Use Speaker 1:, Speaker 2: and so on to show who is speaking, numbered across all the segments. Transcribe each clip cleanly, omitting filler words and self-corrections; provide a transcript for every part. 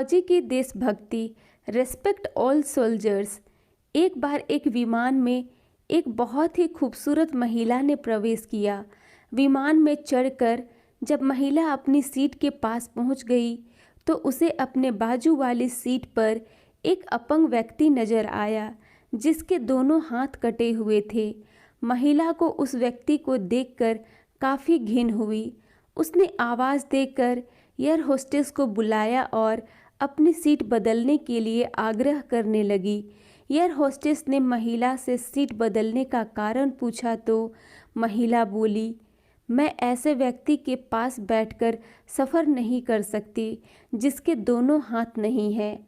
Speaker 1: फौजी की देशभक्ति, रेस्पेक्ट ऑल सोल्जर्स। एक बार एक विमान में एक बहुत ही खूबसूरत महिला ने प्रवेश किया। विमान में चढ़कर जब महिला अपनी सीट के पास पहुंच गई तो उसे अपने बाजू वाली सीट पर एक अपंग व्यक्ति नजर आया जिसके दोनों हाथ कटे हुए थे। महिला को उस व्यक्ति को देखकर काफ़ी घिन हुई। उसने आवाज़ देकर एयर होस्टेस को बुलाया और अपनी सीट बदलने के लिए आग्रह करने लगी। एयर होस्टेस ने महिला से सीट बदलने का कारण पूछा तो महिला बोली, मैं ऐसे व्यक्ति के पास बैठकर सफ़र नहीं कर सकती जिसके दोनों हाथ नहीं हैं।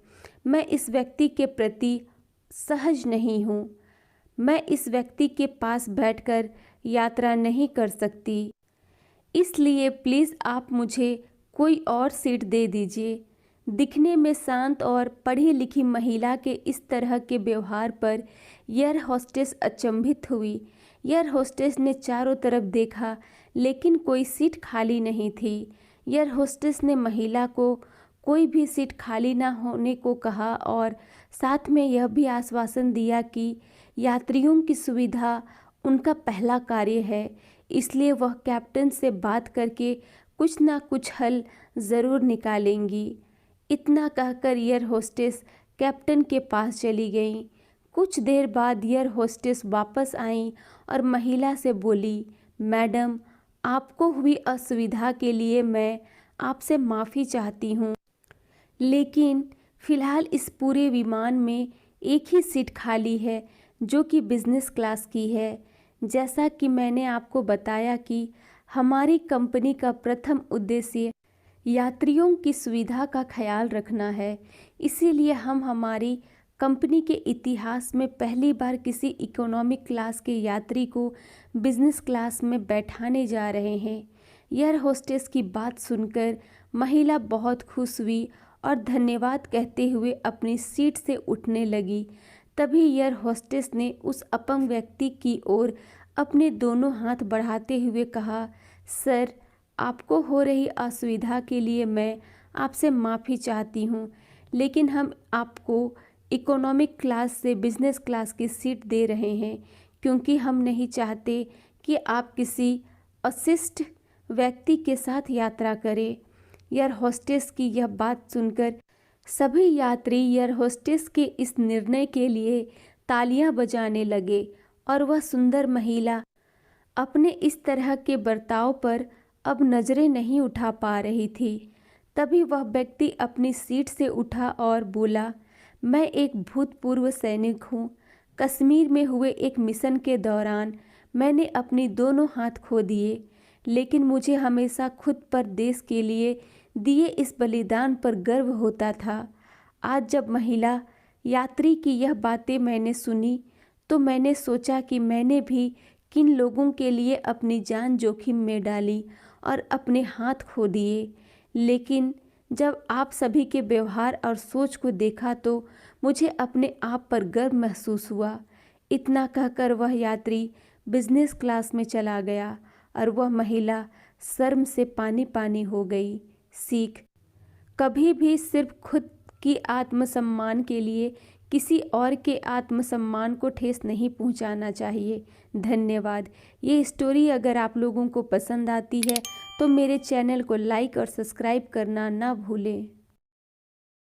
Speaker 1: मैं इस व्यक्ति के प्रति सहज नहीं हूँ। मैं इस व्यक्ति के पास बैठकर यात्रा नहीं कर सकती, इसलिए प्लीज़ आप मुझे कोई और सीट दे दीजिए। दिखने में शांत और पढ़ी लिखी महिला के इस तरह के व्यवहार पर एयर होस्टेस अचंभित हुई। एयर होस्टेस ने चारों तरफ देखा लेकिन कोई सीट खाली नहीं थी। एयर होस्टेस ने महिला को कोई भी सीट खाली ना होने को कहा और साथ में यह भी आश्वासन दिया कि यात्रियों की सुविधा उनका पहला कार्य है, इसलिए वह कैप्टन से बात करके कुछ ना कुछ हल ज़रूर निकालेंगी। इतना कहकर एयर होस्टेस कैप्टन के पास चली गई। कुछ देर बाद एयर होस्टेस वापस आई और महिला से बोली, मैडम, आपको हुई असुविधा के लिए मैं आपसे माफ़ी चाहती हूँ, लेकिन फ़िलहाल इस पूरे विमान में एक ही सीट खाली है जो कि बिज़नेस क्लास की है। जैसा कि मैंने आपको बताया कि हमारी कंपनी का प्रथम उद्देश्य यात्रियों की सुविधा का ख्याल रखना है, इसीलिए हम हमारी कंपनी के इतिहास में पहली बार किसी इकोनॉमिक क्लास के यात्री को बिज़नेस क्लास में बैठाने जा रहे हैं। एयर होस्टेस की बात सुनकर महिला बहुत खुश हुई और धन्यवाद कहते हुए अपनी सीट से उठने लगी। तभी एयर होस्टेस ने उस अपंग व्यक्ति की ओर अपने दोनों हाथ बढ़ाते हुए कहा, सर, आपको हो रही असुविधा के लिए मैं आपसे माफ़ी चाहती हूँ, लेकिन हम आपको इकोनॉमिक क्लास से बिज़नेस क्लास की सीट दे रहे हैं क्योंकि हम नहीं चाहते कि आप किसी अशिष्ट व्यक्ति के साथ यात्रा करें। एयर होस्टेस की यह बात सुनकर सभी यात्री एयर होस्टेस के इस निर्णय के लिए तालियां बजाने लगे और वह सुंदर महिला अपने इस तरह के बर्ताव पर अब नज़रें नहीं उठा पा रही थी। तभी वह व्यक्ति अपनी सीट से उठा और बोला, मैं एक भूतपूर्व सैनिक हूँ। कश्मीर में हुए एक मिशन के दौरान मैंने अपनी दोनों हाथ खो दिए, लेकिन मुझे हमेशा खुद पर देश के लिए दिए इस बलिदान पर गर्व होता था। आज जब महिला यात्री की यह बातें मैंने सुनी तो मैंने सोचा कि मैंने भी किन लोगों के लिए अपनी जान जोखिम में डाली और अपने हाथ खो दिए, लेकिन जब आप सभी के व्यवहार और सोच को देखा तो मुझे अपने आप पर गर्व महसूस हुआ। इतना कहकर वह यात्री बिजनेस क्लास में चला गया और वह महिला शर्म से पानी पानी हो गई। सीख: कभी भी सिर्फ खुद की आत्मसम्मान के लिए किसी और के आत्मसम्मान को ठेस नहीं पहुंचाना चाहिए। धन्यवाद। ये स्टोरी अगर आप लोगों को पसंद आती है तो मेरे चैनल को लाइक और सब्सक्राइब करना ना भूलें।